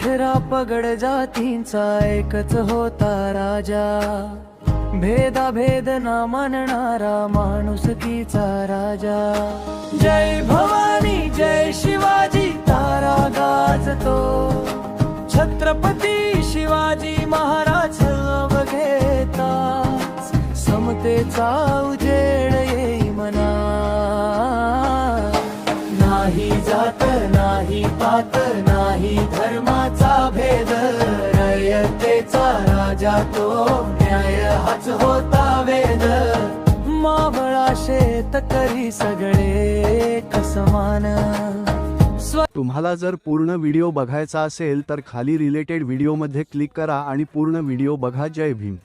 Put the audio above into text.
अठरा पगड जातींचा एकच होता राजा, भेदाभेद ना मानणारा माणुसकीचा राजा। जय भवानी जय शिवाजी तारा गाजतो, छत्रपती शिवाजी महाराज बघेता, समतेचा उजेड येई मना, नाही जात नाही पात नाही धर्माचा भेद, रयतेचा राजा तो न्याय हाच होता वेद, मावळा शेतकरी सगळे कसमान। तुम्हाला जर पूर्ण व्हिडिओ बघायचा असेल तर खाली रिलेटेड व्हिडिओमध्ये क्लिक करा आणि पूर्ण व्हिडिओ बघा। जय भीम।